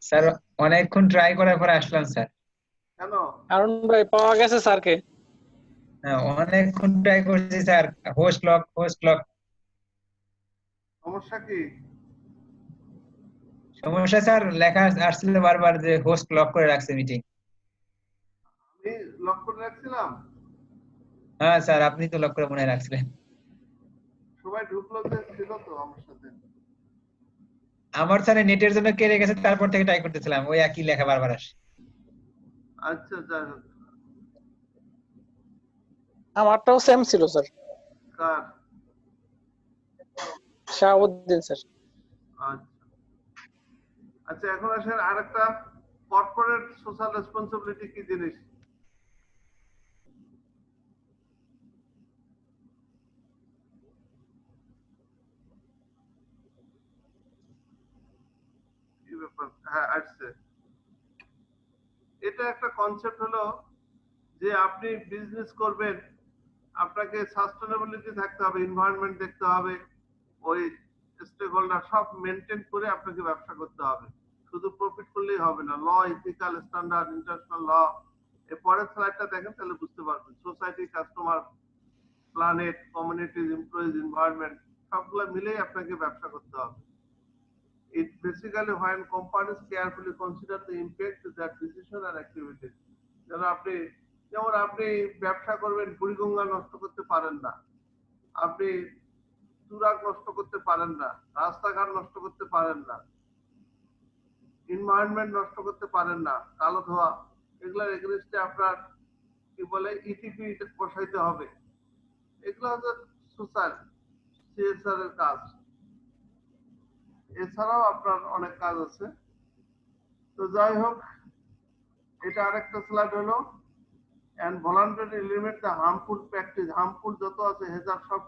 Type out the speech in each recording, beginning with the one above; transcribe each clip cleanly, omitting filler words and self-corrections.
Sir অনেকক্ষণ try করার পর আসলাম স্যার। কেন? হারুন ভাই পাওয়া গেছে স্যারকে? হ্যাঁ, অনেকক্ষণ ট্রাই করছি sir, host lock host lock. সমস্যা কি? সমস্যা স্যার লেখা আসছিল বারবার যে হোস্ট লক করে রাখছে মিটিং। আমি লক করে রাখছিলাম। হ্যাঁ স্যার, আপনি তো লক করে মনে হয় রাখছিলেন। সবাই ঢুকলো যে ছিল তো আমার সাথে। আমার স্যার নেটের জন্য কেড়ে গেছে, তারপর থেকে ট্রাই করতেছিলাম, ওই একই লেখা বারবার আসে। আচ্ছা যাই হোক। আমারটাও সেম ছিল স্যার। কার? শাহাবুদ্দিন স্যার। আচ্ছা আচ্ছা, এখন আসেন আরেকটা, কর্পোরেট সোশ্যাল রেসপন্সিবিলিটি কি জিনিস? কি ব্যাপার? হ্যাঁ আসছে। এটা একটা কনসেপ্ট হলো যে আপনি বিজনেস করবেন, আপনাকে সাস্টেনেবিলিটি থাকতে হবে, এনভায়রনমেন্ট দেখতে হবে, ওই স্টেক হোল্ডার সব মেনটেন করে আপনাকে ব্যবসা করতে হবে। শুধু প্রফিট করলেই হবে না, ল, ইথিক্যাল স্ট্যান্ডার্ড, ইন্টারন্যাশনাল ল। এর পরের স্লাইডটা দেখেন তাহলে বুঝতে পারবেন। Society, customer, planet, communities, employees, environment সবগুলো মিলেই আপনাকে ব্যবসা করতে হবে। It basically when companies carefully consider the impact that decision and activities. যেমন আপনি ব্যবসা করবেন, বুড়িগঙ্গা নষ্ট করতে পারেন না, আপনি তুরাগ নষ্ট করতে পারেন না, রাস্তাঘাট নষ্ট করতে পারেন না, এনভায়রনমেন্ট নষ্ট করতে পারেন না, কালো ধোয়া, এগুলোর এগেইনস্টে আপনার কি বলে ইটিপি বসাইতে হবে। এগুলো হচ্ছে সোশ্যাল সিএসআর এর কাজ। এছাড়াও আপনার অনেক কাজ আছে। তো যাই হোক, এটা আরেকটা স্লাইড হলো and voluntarily limit the harmful practice, harmful যত আছে হেজার সব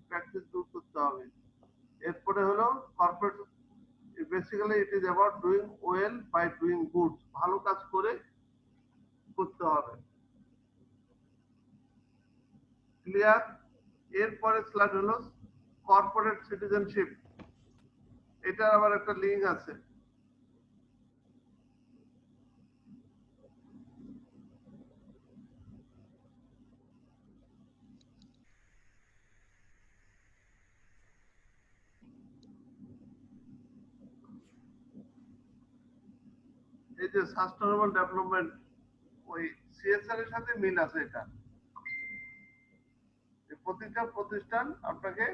প্র্যাকটিস দূর করতে হবে। এরপরে হলো corporate, basically it is about doing well by doing good, ভালো কাজ করে করতে হবে। ক্লিয়ার? এরপরে স্লাইড হলো কর্পোরেট সিটিজেনশিপ। এটার আবার একটা লিঙ্ক আছে। এই যে সাস্টেনেবল ডেভেলপমেন্ট, ওই সিএসআর এর সাথে মিল আছে। এটা প্রতিটা প্রতিষ্ঠান আপনাকে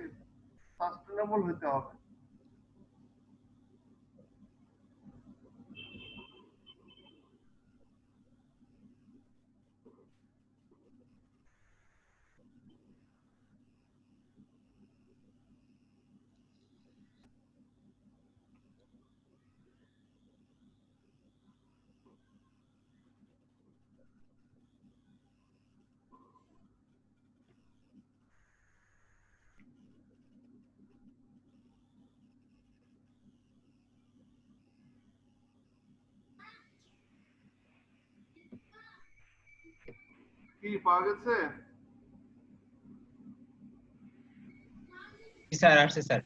সাস্টেনেবল হতে হবে। কি পাওয়া গেছে? স্যার আসছে স্যার।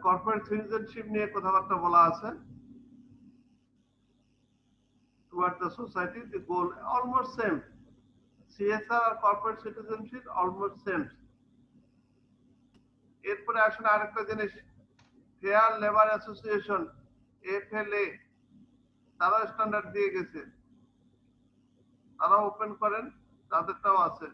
কর্পোরেট সিটিজেনশিপ নিয়ে কথাবার্তা বলা আছে। Toward the society, the goal almost same. CSR R corporate citizenship almost same. এরপরে আসলে আরেকটা জিনিস, ফেয়ার লেবার অ্যাসোসিয়েশন, এফএলএ, তারা স্ট্যান্ডার্ড দিয়ে গেছে, তারা ওপেন করেন, তাদেরটাও আছে।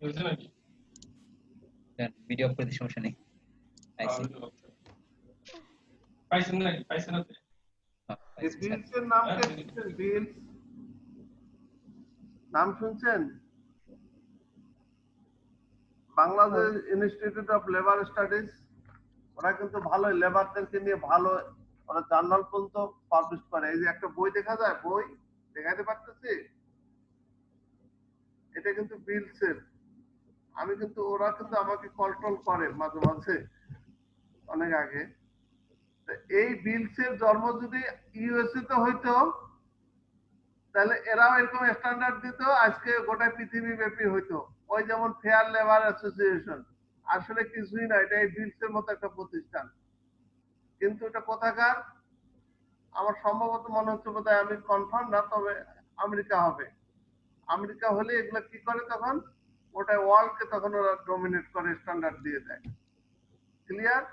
বুঝছেন নাকি? ভিডিও অফ করে সমস্যা নেই। পাইছি। পাইছেন নাকি? পাইছেন আপনি? এই বিলস এর নাম কে শুনছেন? বিলস নাম শুনছেন? Bangladesh institute of labour studies, ওরা কিন্তু ভালো লেবারদেরকে নিয়ে ভালো, ওরা জার্নাল পর্যন্ত পাবলিশ করে। এই যে একটা বই দেখা যায়, বই দেখাতে পারতেছি, এটা কিন্তু বিলস এর। আমি কিন্তু, ওরা কিন্তু আমাকে কন্ট্রোল করে মাঝে মাঝে, অনেক আগে। এই বিলস এর জন্ম যদি ইউএসএ তে হইতো, তাহলে এরাও এরকম স্ট্যান্ডার্ড দিত, আজকে গোটা পৃথিবী ব্যাপী হইতো। ওই যেমন ফেয়ার লেবার অ্যাসোসিয়েশন, আসলে কিছুই না, এটা এই বিলস এর মতো একটা প্রতিষ্ঠান। কিন্তু এটা কোথাকার আমার সম্ভবত মনে হচ্ছে, বোধহয় আমি কনফার্ম না, তবে আমেরিকা হবে। আমেরিকা হলে এগুলা কি করে তখন, ওটা ওয়ার্ল্ডকে তখন ওরা ডমিনেট করে, স্ট্যান্ডার্ড দিয়ে দেয়। ক্লিয়ার?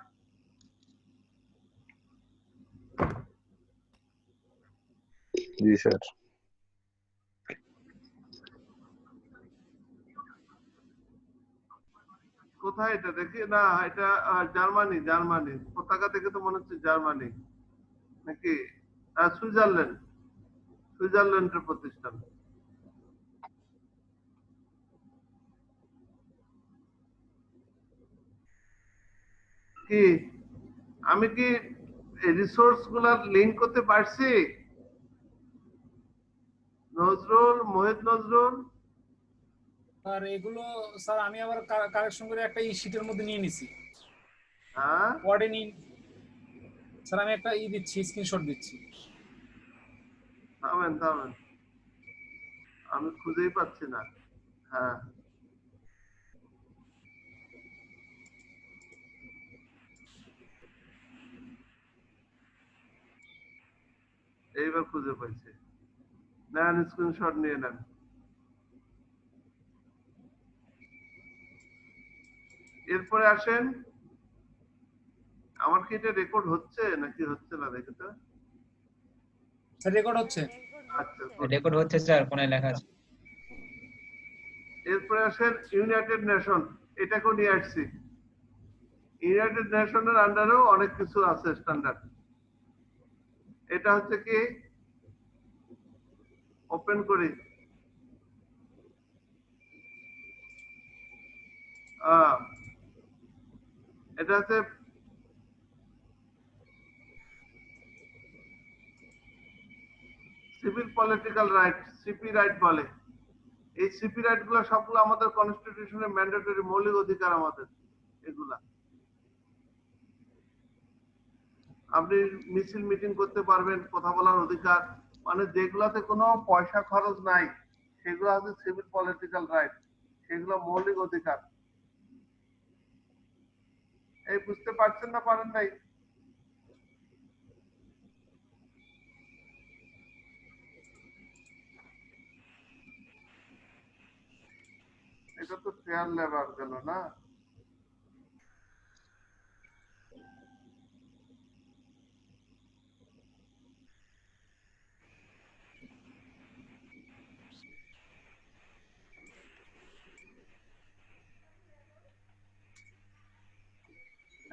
জি স্যার। কোথায় এটা দেখি না, এটা জার্মানি, জার্মানি পতাকা দেখে তো মনে হচ্ছে জার্মানি নাকি সুইজারল্যান্ড, সুইজারল্যান্ডের প্রতিষ্ঠান। কি আমি কি রিসোর্স গুলার লিঙ্ক করতে পারছি? নজরুল, মোহিত নজরুল, স্যার এগুলো স্যার আমি আবার কারেকশন করে একটা শীটের মধ্যে নিয়ে নিছি, হ্যাঁ ওয়ার্ডে নিয়ে। স্যার আমি একটা দিচ্ছি, স্ক্রিনশট দিচ্ছি। থামেন থামেন, আমি খুঁজেই পাচ্ছি না। হ্যাঁ এইবার খুঁজে পাইছি। নেন স্ক্রিনশট নিয়ে নেন। এরপরে আসেন, আমার কি এটা রেকর্ড হচ্ছে নাকি হচ্ছে না দেখে তো। স্যার রেকর্ড হচ্ছে। আচ্ছা good. রেকর্ড হচ্ছে স্যার, কোনায় লেখা আছে। এরপরে আসেন ইউনাইটেড নেশন, এটাকেও নিয়ে আসছি। ইউনাইটেড নেশনের আন্ডারেও অনেক কিছু আছে স্ট্যান্ডার্ড। এটা হচ্ছে কি, ওপেন করি, এটা হচ্ছে civil political right, CP right বলে। এই সিপি রাইট গুলো সবগুলো আমাদের কনস্টিটিউশনের ম্যান্ডেটরি মৌলিক অধিকার আমাদের। এগুলা আপনি মিছিল মিটিং করতে পারবেন, কথা বলার অধিকার, মানে যেগুলাতে কোনো পয়সা খরচ নাই, সেগুলো হচ্ছে সিভিল পলিটিক্যাল রাইট, সেগুলো মৌলিক অধিকার। এই বুঝতে পারছেন না পারেন নাই? এটা তো ফেয়ার লেবার গেল না?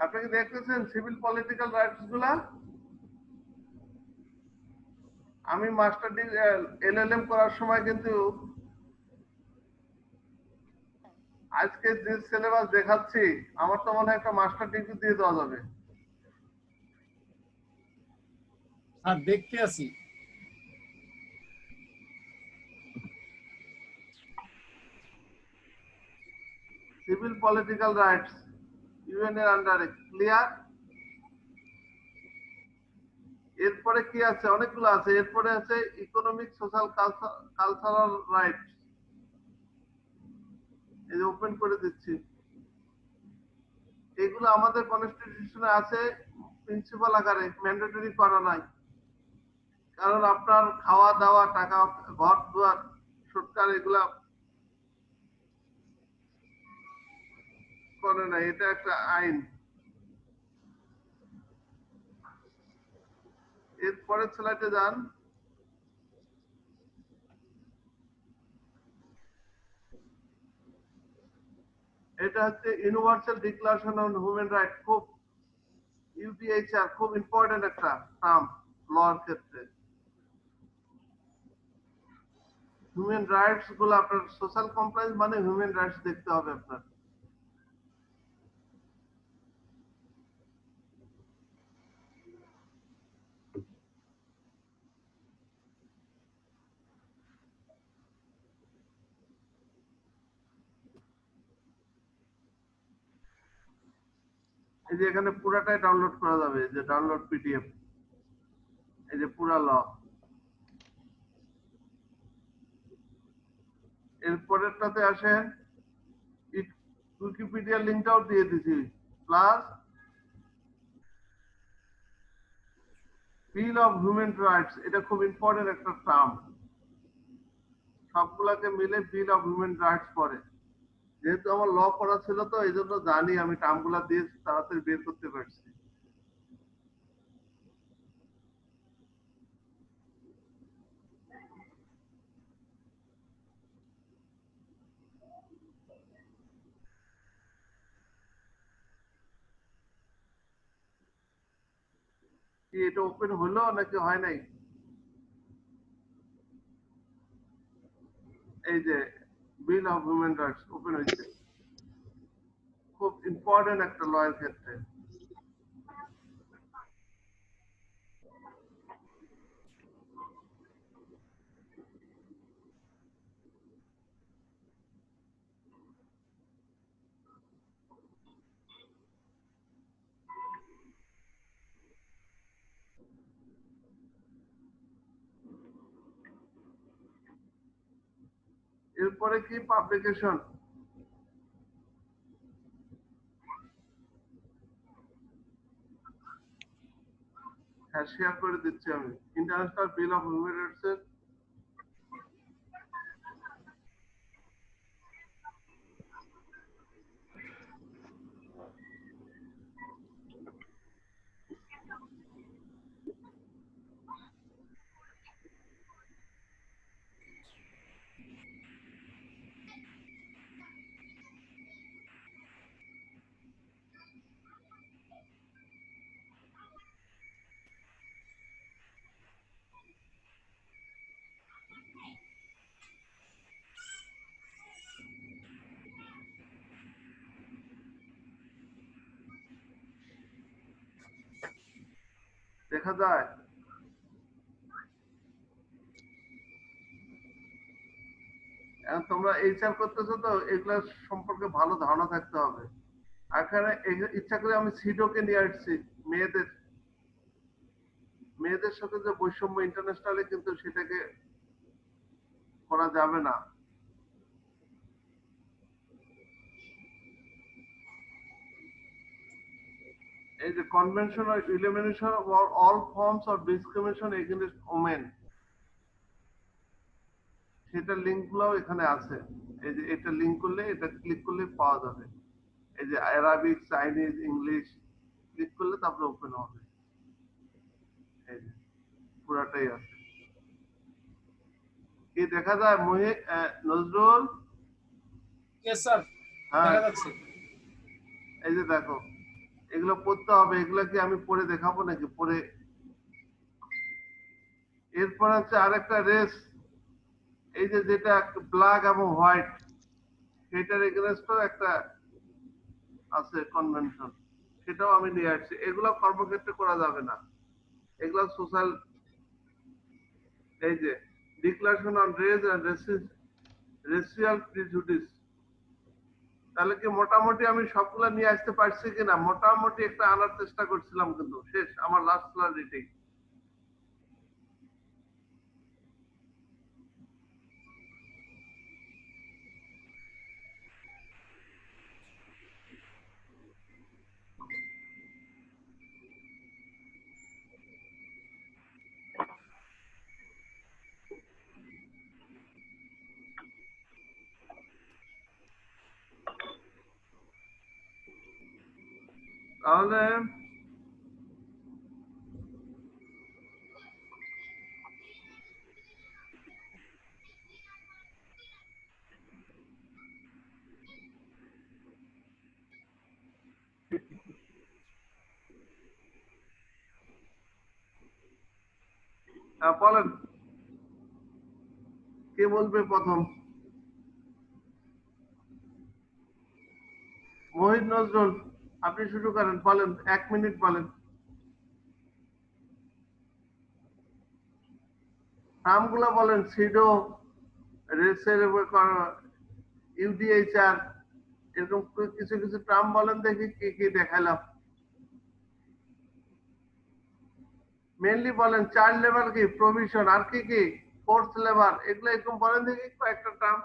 আপনি কি দেখতেছেন সিভিল পলিটিক্যাল রাইটস গুলা? আমি মাস্টার ডিগ্রি এলএলএম করার সময় কিন্তু আজকে যে সিলেবাস দেখাচ্ছি, আমার তো মনে হয় একটা মাস্টার ডিগ্রি দিয়ে দেওয়া যাবে। স্যার দেখতে আছি। সিভিল পলিটিক্যাল রাইটস ইউএন এর আন্ডারে। ক্লিয়ার? এরপরে কি আছে, অনেকগুলো আছে। এরপরে আছে ইকোনমিক, সোশ্যাল, কালচারাল রাইটস। এই যে ওপেন করে দিচ্ছি, এগুলো আমাদের কনস্টিটিউশনে আছে প্রিন্সিপাল আকারে, ম্যান্ডেটরি করা নাই। কারণ আপনার খাওয়া দাওয়া, টাকা, ঘর দুয়ার, সরকার এগুলা করে না, এটা একটা আইন। এরপরের স্লাইডে যান। এটা হচ্ছে universal declaration on human right, খুব ইউডিএইচআর খুব ইম্পর্টেন্ট একটা টার্ম লর ক্ষেত্রে। হিউম্যান রাইটস গুলো আপনার সোশ্যাল কমপ্লায়েন্স মানে হিউম্যান রাইটস দেখতে হবে আপনার। এই যে এখানে পুরাটাই ডাউনলোড করা যাবে, যে ডাউনলোড পিডিএফ, এই যে পুরা ল। এরপরেরটাতে আসেন, উইকিপিডিয়া লিঙ্কটাও দিয়ে দিছি, plus bill of human rights, এটা খুব ইম্পর্টেন্ট একটা টার্ম, সবগুলাকে মিলে বিল অফ হিউম্যান রাইটস পড়ে। যেহেতু আমার ল পড়া ছিল তো এই জন্য জানি, আমি টার্মগুলা দিয়ে তাড়াতাড়ি বের করতে পারছি। কি এটা ওপেন হলো নাকি হয় নাই? এই যে বিল অফ হিউম্যান রাইটস ওপেন হয়েছে, খুব ইম্পর্টেন্ট একটা ল এর ক্ষেত্রে। এরপরে কি পাবলিকেশন, হ্যাঁ শেয়ার করে দিচ্ছি আমি। International bill of human rights এর দেখা যায়। এখন তোমরা এইচআর করতেছো তো এগুলা সম্পর্কে ভালো ধারণা থাকতে হবে। এখানে ইচ্ছা করে আমি সিডোকে নিয়ে আসছি, মেয়েদের মেয়েদের সাথে যে বৈষম্য ইন্টারন্যাশনালে, কিন্তু সেটাকে করা যাবে না। এই যে convention of elimination of all forms of discrimination against women, সেটা লিংক গুলো এখানে আছে। এই যে এটা লিংক করলে, এটা ক্লিক করলে পাওয়া যাবে। এই যে আরবিক, চাইনিজ, ইংলিশ ক্লিক করলে তারপরে ওপেন হবে। এই যে পুরাটাই আছে। কি দেখা যায় নজরুল? ইয়েস স্যার, হ্যাঁ, দেখা যাচ্ছে। এই যে দেখো, এগুলো পড়তে হবে। এগুলো কি আমি পড়ে দেখাবো নাকি? পড়ে এরপর হচ্ছে আরেকটা রেস, এই যে যেটা ব্ল্যাক এবং হোয়াইট, সেটার এগেনস্টও একটা আছে কনভেনশন, সেটাও আমি নিয়ে আসছি। এগুলো কর্মক্ষেত্রে করা যাবে না, এগুলো সোশ্যাল। এই যে declaration on race and racial prejudice, তাহলে কি মোটামুটি আমি সবগুলা নিয়ে আসতে পারছি কিনা? মোটামুটি একটা আনার চেষ্টা করছিলাম, কিন্তু শেষ আমার লাস্ট ক্লাস এটাই। তাহলে বলেন কে বলবে প্রথম? মোহিত নজরুল, আপনি শুরু করেন, বলেন 1 মিনিট বলেন। নামগুলো বলেন, সিডো, রেসের ইউডিএইচআর, এরকম কিছু কিছু টার্ম বলেন দেখি কি কি দেখাইলাম। মেইনলি বলেন চাইল্ড লেবার কি, প্রভিশন, আর কি কি, ফোর্স লেবার, এগুলো এরকম বলেন দেখি কয়েকটা টার্ম।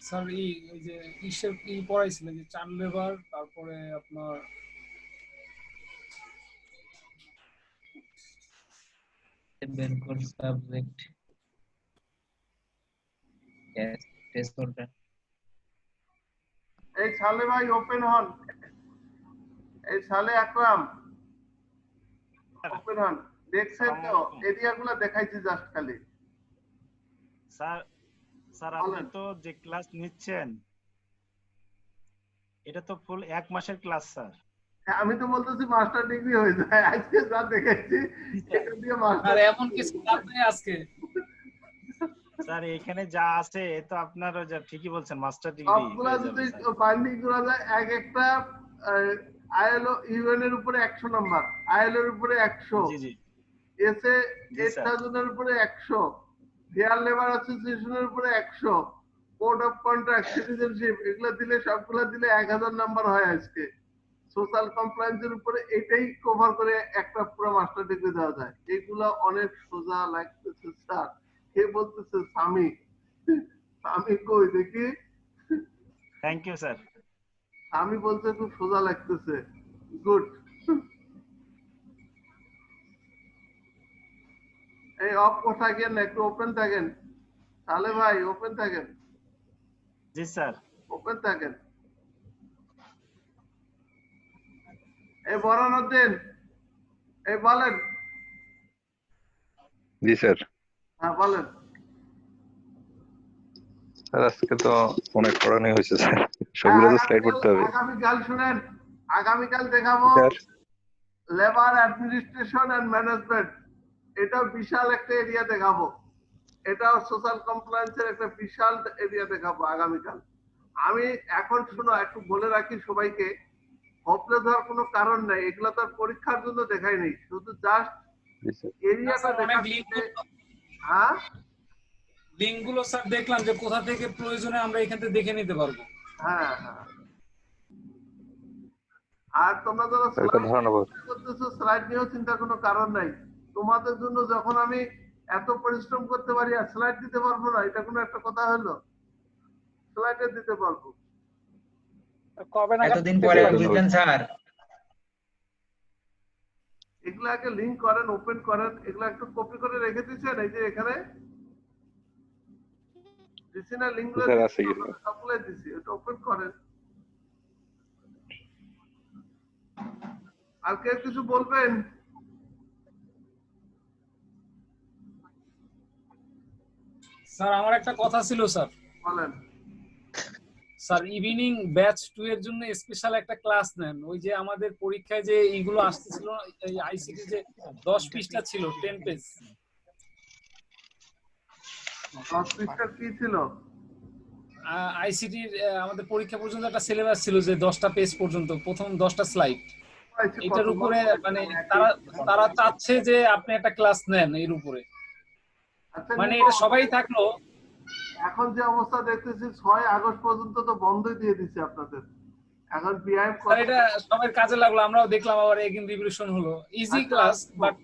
স্যার এই যে ইসের কি পড়াইছিলেন যে চাইল্ড লেবার, তারপরে আপনার বের কর সাবজেক্ট, यस টেস্ট করবেন। এই সালে ভাই ওপেন হন, এই সালে আকরাম ওপেন হন। দেখছেন তো এরিয়াগুলো দেখাইছি জাস্ট খালি। স্যার স্যার আপনি তো যে ক্লাস নিচ্ছেন এটা তো ফুল 1 মাসের ক্লাস স্যার। আমি তো বলতেছি মাস্টার ডিগ্রি হয়ে যায়, আজকে যা দেখেছি এটা দিয়ে মাস্টার। আর এমন কিছু লাভ নেই আজকে স্যার এখানে যা আছে এ তো আপনার যা ঠিকই বলছেন মাস্টার ডিগ্রি সবগুলা যদি ফাইন্ডিং করা যায়, এক একটা আইএলও ইউএন এর উপরে 100 নাম্বার, আইএলও এর উপরে 100, জি জি এসএ জি, স্যার। 8000 এর উপরে 100, ফেয়ার লেবার অ্যাসোসিয়েশনের উপরে 100, কোড অফ কন্ট্রাক্ট, সিটিজেনশিপ, এগুলো দিলে সবগুলা দিলে 1000 নাম্বার হয় আজকে। সোশ্যাল কমপ্লায়েন্সের উপরে এটাই কভার করে একটা পুরো মাস্টার ডিগ্রি দেওয়া যায়। এগুলো অনেক সোজা লাগতেছে স্যার। কে বলতেছে? স্বামী। স্বামী কই দেখি? Thank you sir. আমি বলতে খুব সোজা লাগতেছে। গুড। এই অফ থাকেন, একটু ওপেন থাকেন। তাহলে ভাই ওপেন থাকেন, জি স্যার। ওপেন থাকেন। এই বরানউদ্দিন, এই বলেন। জি স্যার। হ্যাঁ বলেন। স্যার আজকে তো অনেক পড়ানো হয়েছে স্যার, সবগুলো তো স্লাইড করতে হবে। আগামীকাল শুনেন, আগামীকাল দেখাবো sir labour administration and management. এটা বিশাল একটা এরিয়া দেখাবো। এটাও সোশ্যাল কমপ্লায়েন্সের একটা বিশাল এরিয়া দেখাবো আগামীকাল। আমি এখন শুনো একটু বলে রাখি সবাইকে, হোপলেস হওয়ার কোনো কারণ নাই, এগুলো তো আর পরীক্ষার জন্য দেখাই নেই, শুধু জাস্ট জি স্যার। এরিয়াটা অনেক দেখাচ্ছি। লিঙ্ক হ্যাঁ লিঙ্কগুলো স্যার দেখলাম যে কোথা থেকে প্রয়োজনে আমরা এখান থেকে দেখে নিতে পারবো। হ্যাঁ হ্যাঁ। আর তোমরা যারা স্যার একটা ধারণা পাবো। করতেছো স্লাইড নিয়েও চিন্তার কোনো কারণ নাই। তোমাদের জন্য যখন আমি এত পরিশ্রম করতে পারি আর স্লাইড দিতে পারবো না, এটা কোনো একটা কথা হলো? স্লাইডে দিতে পারবো। কবে নাগাদ এতদিন পরে বুঝলেন স্যার? এগুলো আগে লিংক করেন, ওপেন করেন, এগুলো একটু কপি করে রেখে দিচ্ছেন এই যে এখানে দিছি না লিঙ্কগুলো, স্যার আছে কি? সবগুলো দিছি, এটা ওপেন করেন। আর কেউ কিছু বলবেন? স্যার আমার একটা কথা ছিল স্যার। বলেন। স্যার ইভিনিং ব্যাচ 2 এর জন্য স্পেশাল একটা ক্লাস নেন। ওই যে আমাদের পরীক্ষায় যে এইগুলো আসতেছিল না, এই আইসিটি যে 10 পৃষ্ঠা ছিল, 10 পেজ। 10 পৃষ্ঠা কি ছিল? আইসিটির আমাদের পরীক্ষা পর্যন্ত একটা সিলেবাস ছিল যে 10টা পেজ পর্যন্ত, প্রথম 10টা স্লাইড। এটার উপরে মানে তারা চাচ্ছে যে আপনি একটা ক্লাস নেন এর উপরে। আচ্ছা, মানে এটা সবাই থাকলো। এখন যে অবস্থা দেখতেছি 6 আগস্ট পর্যন্ত তো বন্ধই দিয়ে দিচ্ছে আপনাদের। এখন বিআইএম স্যার এটা সবার কাজে লাগলো, আমরাও দেখলাম, আবার এগেইন রিভিশন হলো। ইজি ক্লাস, বাট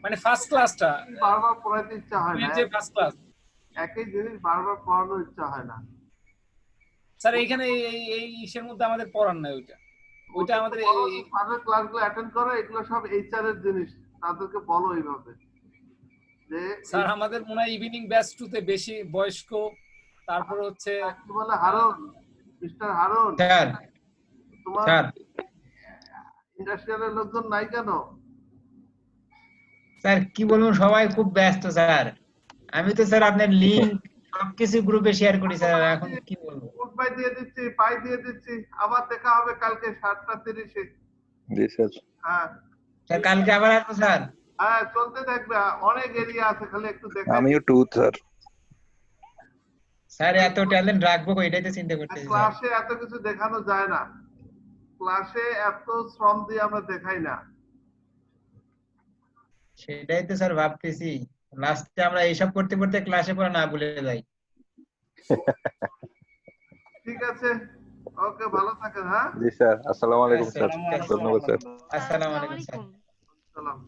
মানে ফার্স্ট ক্লাসটা বারবার পড়াইতে ইচ্ছা হয় না। যে ফার্স্ট ক্লাস একই জিনিস বারবার পড়ানোর ইচ্ছা হয় না। স্যার এইখানে এই ইসের মধ্যে আমাদের পড়ার নাই ওইটা আমাদের তাদের ক্লাসগুলো অ্যাটেন্ড করে, এগুলো সব এইচআর এর জিনিস, তাদেরকে বলো এইভাবে যে স্যার আমাদের মনে হয় ইভিনিং ব্যাচ 2 তে বেশি বয়স্ক, তারপর হচ্ছে কি বলে হারুন, মিস্টার হারুন, স্যার তোমার স্যার ইন্ডাস্ট্রিয়ালের লোকজন নাই কেন? স্যার কি বলবো, সবাই খুব ব্যস্ত স্যার। আমি তো স্যার আপনার লিংক সবকিছু গ্রুপে শেয়ার করি স্যার, এখন কি বলবো। গুড বাই দিয়ে দিচ্ছি, বাই দিয়ে দিচ্ছি। আবার দেখা হবে কালকে 7:30-এ। জি স্যার। হ্যাঁ স্যার কালকে আবার আসবো স্যার। হ্যাঁ, চলতে থাকবে। অনেক এরিয়া আছে, খালি একটু দেখাই। আমিও 2 স্যার। স্যার এত ট্যালেন্ট রাখবো কই, এটাই তো চিন্তা করতেছি স্যার। ক্লাসে এত কিছু দেখানো যায় না, ক্লাসে এত শ্রম দিয়ে আমরা দেখাই না। সেটাই তো স্যার ভাবতেছি, লাস্টে আমরা এইসব করতে করতে ক্লাসে পড়া না ভুলে যাই। ঠিক আছে, ওকে, ভালো থাকেন। হ্যাঁ, জি স্যার, আসসালামু আলাইকুম আচ্ছা, স্যার, ঠিক আছে। ধন্যবাদ স্যার। আসসালামু আলাইকুম স্যার। সালাম।